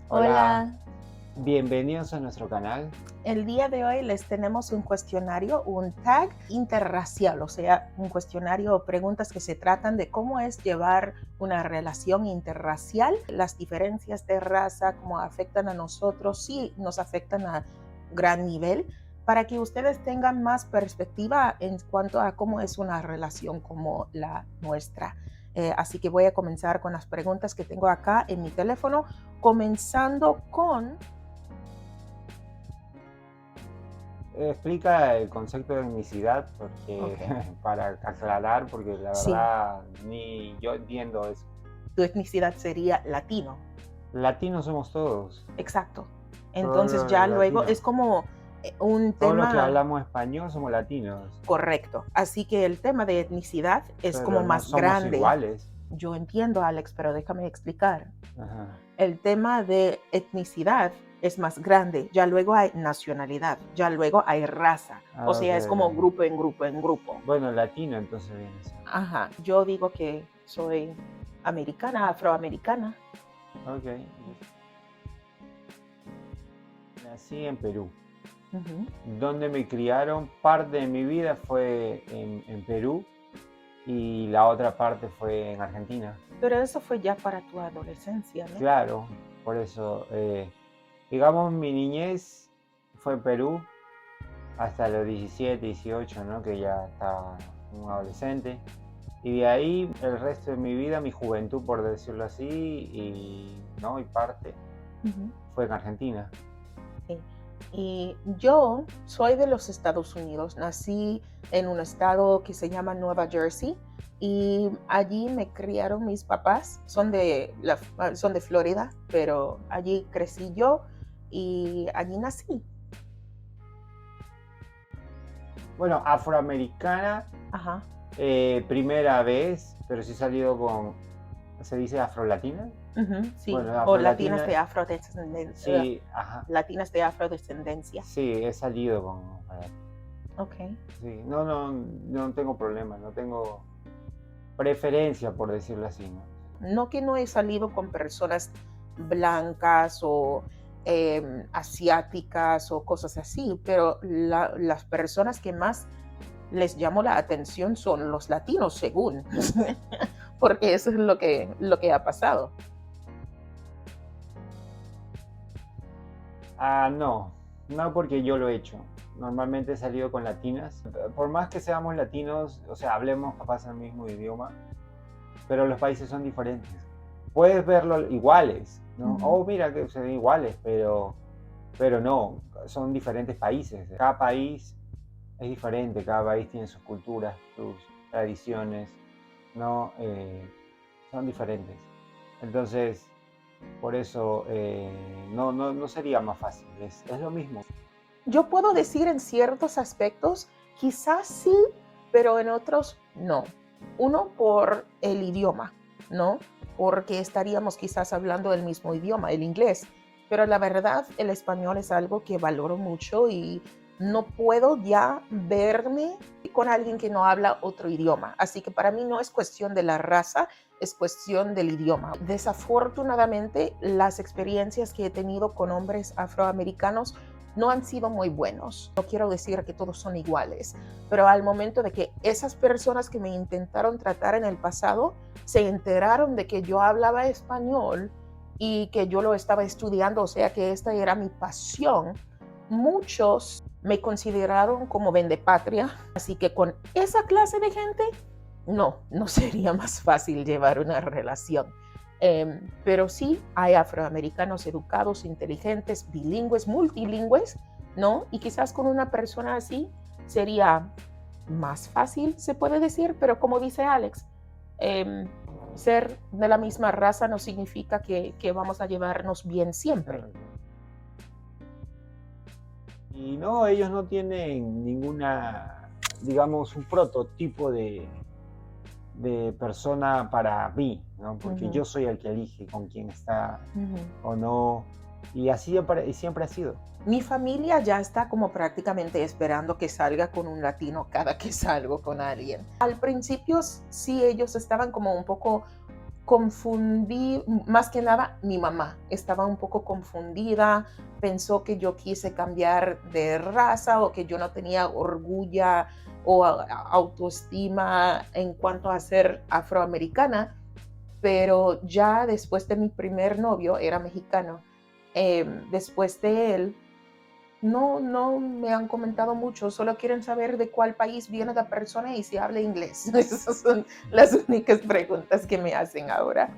Hola, Hola, bienvenidos a nuestro canal. el día de hoy les tenemos un cuestionario, un tag interracial, o sea, un cuestionario o preguntas que se tratan de cómo es llevar una relación interracial, las diferencias de raza, cómo afectan a nosotros, sí nos afectan a gran nivel, para que ustedes tengan más perspectiva en cuanto a cómo es una relación como la nuestra. Así que voy a comenzar con las preguntas que tengo acá en mi teléfono, comenzando con... Explica el concepto de etnicidad Ok, porque para aclarar, porque la sí, verdad ni yo entiendo eso. tu etnicidad sería latino, Latinos somos todos, exacto. todos Entonces los ya luego latinos. es como un Todos los que tema hablamos español somos latinos, correcto. Así que el tema de etnicidad es como pero no más somos grande. iguales. Yo entiendo, Alex, pero déjame explicar. Ajá. El tema de etnicidad es más grande. Ya luego hay nacionalidad, ya luego hay raza. O Ah, ok, sea, es como ok. grupo en grupo en grupo. Bueno, latino entonces viene siendo. Ajá. Yo digo que soy americana, afroamericana. Ok, nací en Perú. Ujú. Donde me criaron, parte de mi vida fue en Perú y la otra parte fue en Argentina. Pero eso fue ya para tu adolescencia, ¿no? Claro, por eso, digamos, mi niñez fue en Perú hasta los 17, 18, ¿no? Que ya estaba un adolescente. Y de ahí el resto de mi vida, mi juventud, por decirlo así, ¿no? Y parte, Ujú. fue en Argentina. Sí. Y yo soy de los Estados Unidos. Nací en un estado que se llama Nueva Jersey y allí me criaron mis papás. Son de Florida, pero allí crecí yo y allí nací. Bueno, afroamericana, Ajá. primera vez, pero sí he salido con, ¿se dice afrolatina? Ujú, sí. Bueno, O latinas de afrolatina, afrodescendencia. sí, ajá, Latinas de afrodescendencia. sí, he salido con afrolatina. Ok. Sí, no tengo problema, no tengo preferencia, por decirlo así, ¿no? No que no he salido con personas blancas o asiáticas o cosas así, pero las personas que más les llamó la atención son los latinos, según, porque eso es lo que ha pasado. Ah, no porque yo lo he hecho. Normalmente he salido con latinas. Por más que seamos latinos, o sea, hablemos capaz el mismo idioma, pero los países son diferentes. Puedes verlo iguales, ¿no? Ujú. Oh, mira que se ven iguales, pero no, son diferentes países. Cada país es diferente, cada país tiene sus culturas, sus tradiciones, ¿no? Son diferentes. Entonces, por eso no sería más fácil, es lo mismo. Yo puedo decir en ciertos aspectos, quizás sí, pero en otros no. Uno por el idioma, ¿no? Porque estaríamos quizás hablando del mismo idioma, el inglés. Pero la verdad, el español es algo que valoro mucho y no puedo ya verme con alguien que no habla otro idioma. Así que para mí no es cuestión de la raza, es cuestión del idioma. Desafortunadamente, las experiencias que he tenido con hombres afroamericanos no han sido muy buenos. No quiero decir que todos son iguales, pero al momento de que esas personas que me intentaron tratar en el pasado se enteraron de que yo hablaba español y que yo lo estaba estudiando, o sea que esta era mi pasión, muchos me consideraron como vendepatria. Así que con esa clase de gente, no sería más fácil llevar una relación. Pero sí hay afroamericanos educados, inteligentes, bilingües, multilingües, ¿no? Y quizás con una persona así sería más fácil, se puede decir, pero como dice Alex, eh, ser de la misma raza no significa que vamos a llevarnos bien siempre. Claro. Y no, ellos no tienen ninguna, digamos, un prototipo de persona para mí, ¿no? Uh Porque -huh, yo soy el que elige con quién está uh -huh. o no. Y así siempre ha sido. Mi familia ya está como prácticamente esperando que salga con un latino cada que salgo con alguien. Al principio sí ellos estaban como un poco confundí, más que nada mi mamá estaba un poco confundida, pensó que yo quise cambiar de raza o que yo no tenía orgullo o autoestima en cuanto a ser afroamericana, pero ya después de mi primer novio, era mexicano, después de él, no me han comentado mucho, solo quieren saber de cuál país viene la persona y si habla inglés. Esas son las únicas preguntas que me hacen ahora.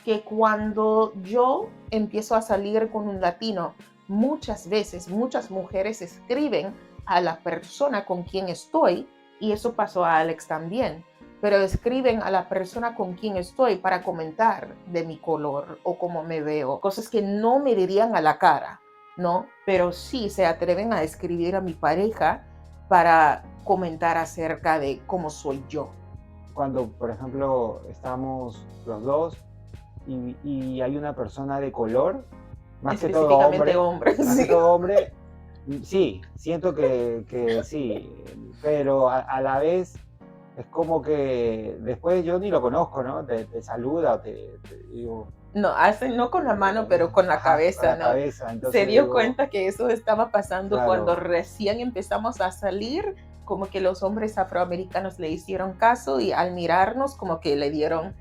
Que cuando yo empiezo a salir con un latino, muchas veces muchas mujeres escriben a la persona con quien estoy, y eso pasó a Alex también, pero escriben a la persona con quien estoy para comentar de mi color o cómo me veo, cosas que no me dirían a la cara, ¿no? Pero sí se atreven a escribir a mi pareja para comentar acerca de cómo soy yo. Cuando, por ejemplo, estamos los dos y hay una persona de color, más que todo Específicamente hombre, hombres. más que Sí. todo hombre, sí, siento que sí, pero a la vez es como que después yo ni lo conozco, ¿no? Te saluda o te digo, No, hacen no con la mano, pero con la ajá, con cabeza, la ¿no? cabeza, Se entonces dio digo, cuenta que eso estaba pasando cuando claro, recién empezamos a salir, como que los hombres afroamericanos le hicieron caso y al mirarnos como que le dieron,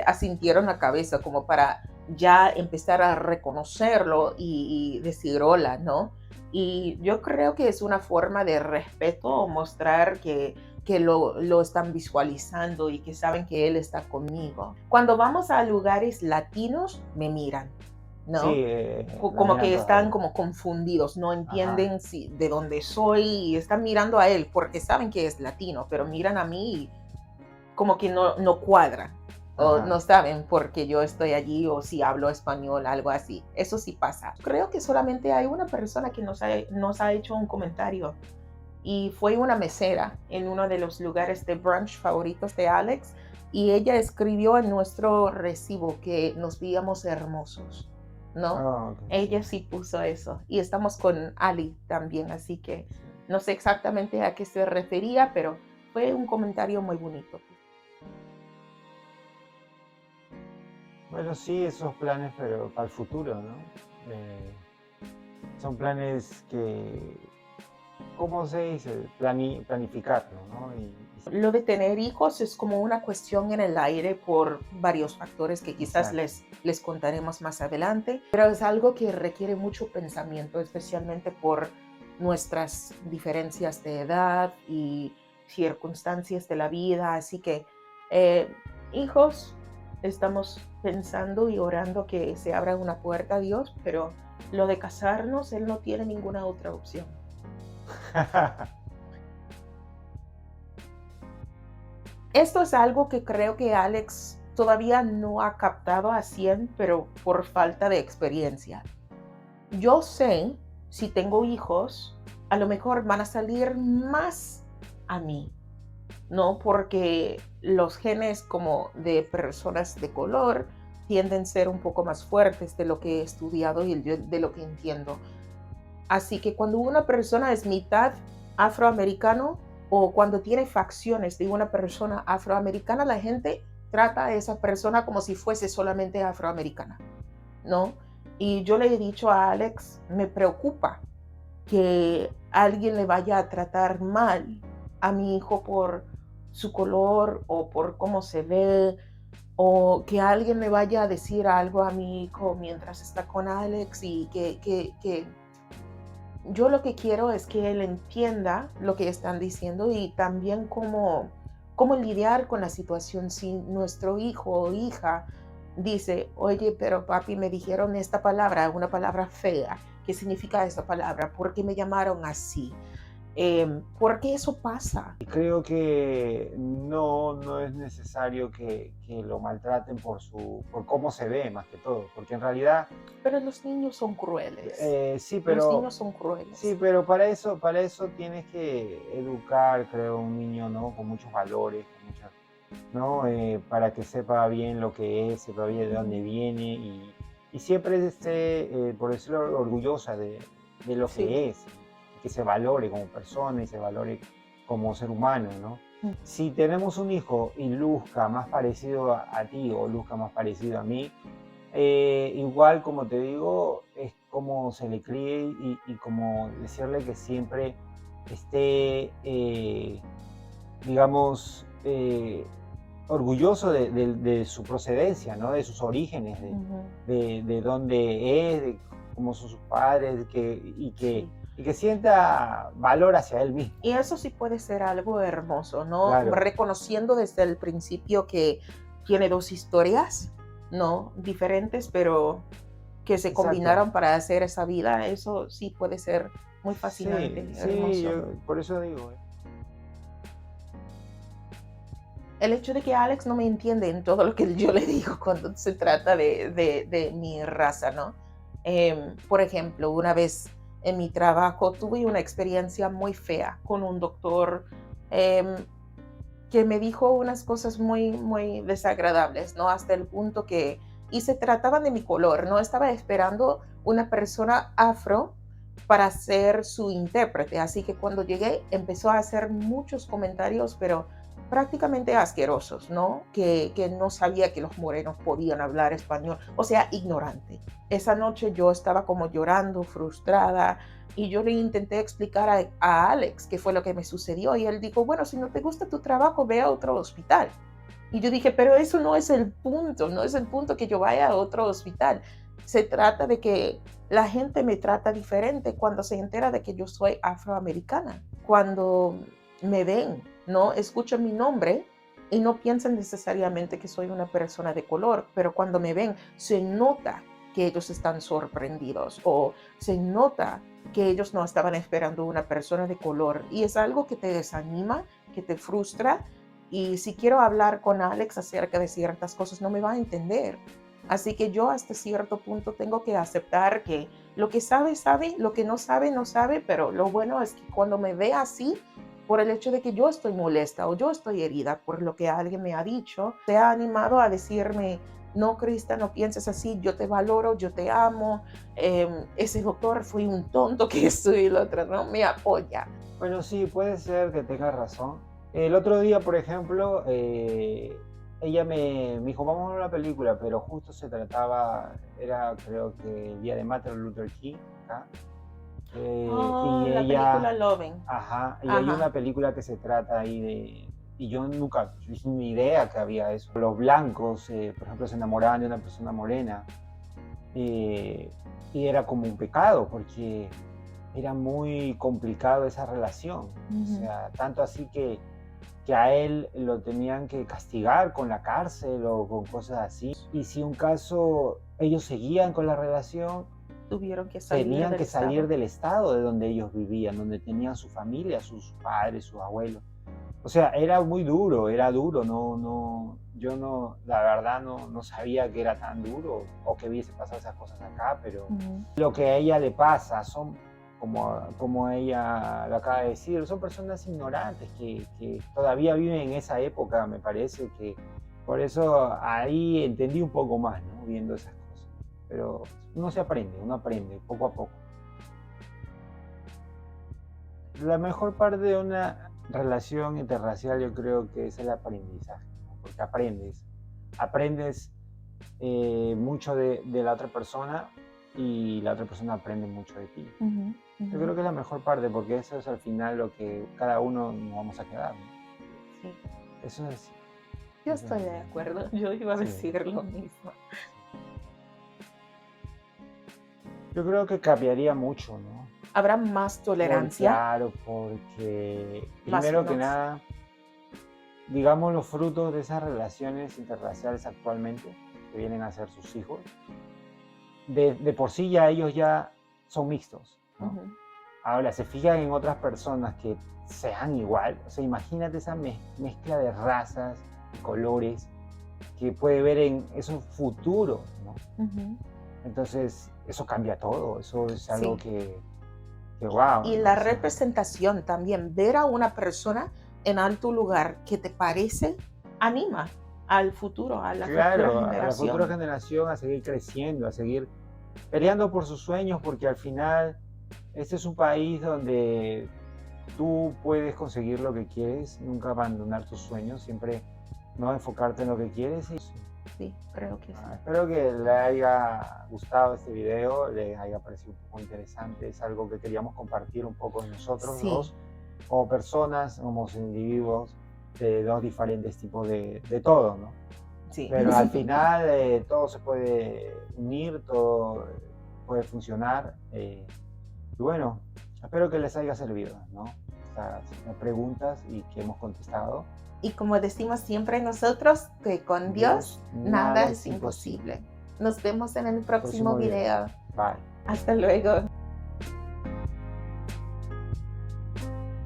asintieron la cabeza como para ya empezar a reconocerlo y decir hola, ¿no? Y yo creo que es una forma de respeto mostrar que lo están visualizando y que saben que él está conmigo. Cuando vamos a lugares latinos, me miran, sí, ¿no? la Como miran que todos a están ella, como confundidos, no ajá, entienden de dónde soy y están mirando a él porque saben que es latino, pero miran a mí y como que no cuadran o ajá. no saben por qué yo estoy allí o si hablo español, algo así. Eso sí pasa. Creo que solamente hay una persona que nos ha hecho un comentario y fue una mesera en uno de los lugares de brunch favoritos de Alex, y ella escribió en nuestro recibo que nos veíamos hermosos, ¿no? Ah, ok, sí, Ella sí puso eso y estamos con Ali también, así que sí. no sé exactamente a qué se refería, pero fue un comentario muy bonito. Bueno, sí, esos planes, pero para el futuro, ¿no? Son planes que, ¿cómo se dice? Planificarlo, ¿no? Lo de tener hijos es como una cuestión en el aire por varios factores que quizás exacto. les contaremos más adelante, pero es algo que requiere mucho pensamiento, especialmente por nuestras diferencias de edad y circunstancias de la vida. Así que, eh, hijos, estamos pensando y orando que se abra una puerta a Dios, pero lo de casarnos, Él no tiene ninguna otra opción. Esto es algo que creo que Alex todavía no ha captado a 100, pero por falta de experiencia. Yo sé, si tengo hijos, a lo mejor van a salir más a mí, ¿no? Porque los genes como de personas de color tienden a ser un poco más fuertes de lo que he estudiado y de lo que entiendo. Así que cuando una persona es mitad afroamericano o cuando tiene facciones de una persona afroamericana, la gente trata a esa persona como si fuese solamente afroamericana, ¿no? Y yo le he dicho a Alex, me preocupa que alguien le vaya a tratar mal a mi hijo por su color o por cómo se ve, o que alguien le vaya a decir algo a mi hijo mientras está con Alex y que yo lo que quiero es que él entienda lo que están diciendo y también cómo lidiar con la situación si nuestro hijo o hija dice, oye, pero papi, me dijeron esta palabra, una palabra fea. ¿Qué significa esa palabra? ¿Por qué me llamaron así? ¿Por qué eso pasa? Y creo que no es necesario que lo maltraten por cómo se ve, más que todo, porque en realidad, Pero los niños son crueles. sí, Los pero niños son sí, crueles. pero para eso tienes que educar, creo, un niño, ¿no? Con muchos valores, con muchas, ¿no? Para que sepa bien lo que es, sepa bien de dónde Ujú. viene y siempre esté, por decirlo, orgullosa de lo Sí. que es y que se valore como persona y se valore como ser humano, ¿no? Si tenemos un hijo y luzca más parecido a ti o luzca más parecido a mí, igual como te digo, es como se le críe y como decirle que siempre esté, digamos, orgulloso de su procedencia, ¿no? De sus orígenes, Ujú. de dónde es, de cómo son sus padres, Sí. y que sienta valor hacia él mismo. Y eso sí puede ser algo hermoso, ¿no? Claro, Reconociendo desde el principio que tiene dos historias, ¿no? Diferentes, pero que se exacto. combinaron para hacer esa vida. Eso sí puede ser muy Sí, fascinante, sí, hermoso. yo por eso digo. El hecho de que Alex no me entiende en todo lo que yo le digo cuando se trata de mi raza, ¿no? Por ejemplo, una vez en mi trabajo tuve una experiencia muy fea con un doctor em, que me dijo unas cosas muy, muy desagradables, ¿no? Hasta el punto que, y se trataban de mi color, ¿no? Estaba esperando una persona afro para ser su intérprete, así que cuando llegué empezó a hacer muchos comentarios, pero prácticamente asquerosos, ¿no? Que no sabía que los morenos podían hablar español, o sea, ignorante. Esa noche yo estaba como llorando, frustrada, y yo le intenté explicar a Alex qué fue lo que me sucedió y él dijo, bueno, si no te gusta tu trabajo, ve a otro hospital. Y yo dije, pero eso no es el punto, no es el punto que yo vaya a otro hospital. Se trata de que la gente me trata diferente cuando se entera de que yo soy afroamericana. Cuando me ven, ¿no? Escuchan mi nombre y no piensan necesariamente que soy una persona de color, pero cuando me ven se nota que ellos están sorprendidos o se nota que ellos no estaban esperando una persona de color y es algo que te desanima, que te frustra y si quiero hablar con Alex acerca de ciertas cosas no me va a entender. Así que yo hasta cierto punto tengo que aceptar que lo que sabe, sabe, lo que no sabe, no sabe, pero lo bueno es que cuando me ve así, por el hecho de que yo estoy molesta o yo estoy herida por lo que alguien me ha dicho, se ha animado a decirme, no, Crista, no pienses así, yo te valoro, yo te amo, ese doctor fue un tonto que esto y lo otro, ¿no? Me apoya. Bueno, sí, puede ser que tengas razón. El otro día, por ejemplo, ella me dijo, vamos a ver una película, pero justo se trataba, era creo que el día de Martin Luther King, acá. Oh, Y la película ella, Loven. ajá, y hay Ajá. una película que se trata ahí y yo nunca tuve ni idea que había eso. Los blancos, por ejemplo, se enamoraban de una persona morena, eh, y era como un pecado, porque era muy complicado esa relación. O Ujú. sea, tanto así que a él lo tenían que castigar con la cárcel o con cosas así. Y si un caso ellos seguían con la relación, Tuvieron que salir tenían del que salir estado. del estado de donde ellos vivían, donde tenían su familia, sus padres, sus abuelos. O sea, era muy duro, era duro, yo no, la verdad no sabía que era tan duro o que hubiese pasado esas cosas acá, pero Ujú. lo que a ella le pasa son, como ella lo acaba de decir, son personas ignorantes que todavía viven en esa época, me parece que por eso ahí entendí un poco más, ¿no? Viendo esas cosas. Pero uno aprende poco a poco. La mejor parte de una relación interracial yo creo que es el aprendizaje, ¿no? Porque aprendes mucho de la otra persona y la otra persona aprende mucho de ti. Ujú, Yo ujú. creo que es la mejor parte porque eso es al final lo que cada uno nos vamos a quedar, ¿no? Sí, Eso es así, yo eso es estoy de así. acuerdo. Yo iba a Sí. decir lo mismo. Yo creo que cambiaría mucho, ¿no? Habrá más tolerancia, Claro, porque más primero que nos. nada, digamos, los frutos de esas relaciones interraciales actualmente, que vienen a ser sus hijos, de por sí ya ellos ya son mixtos, ¿no? Ujú. Ahora, se fijan en otras personas que sean igual, o sea, imagínate esa mezcla de razas, colores, que puede ver en esos futuros, ¿no? Ujú. Entonces, eso cambia todo, eso es algo Sí. que wow, Y ¿no? la O sea, representación también, ver a una persona en alto lugar que te parece, anima al futuro, a la futura claro, a la futura generación. generación a seguir creciendo, a seguir peleando por sus sueños, porque al final este es un país donde tú puedes conseguir lo que quieres, nunca abandonar tus sueños, siempre no enfocarte en lo que quieres. Sí, creo que sí. Espero que le haya gustado este video, le haya parecido un poco interesante. Es algo que queríamos compartir un poco nosotros Sí. dos, como personas, como individuos de dos diferentes tipos de todo, ¿no? Sí. Pero al final todo se puede unir, todo puede funcionar. Y bueno, espero que les haya servido, ¿no? Estas preguntas y que hemos contestado. Y como decimos siempre nosotros, que con Dios nada es imposible. Nos vemos en el próximo video. Bye. Hasta luego.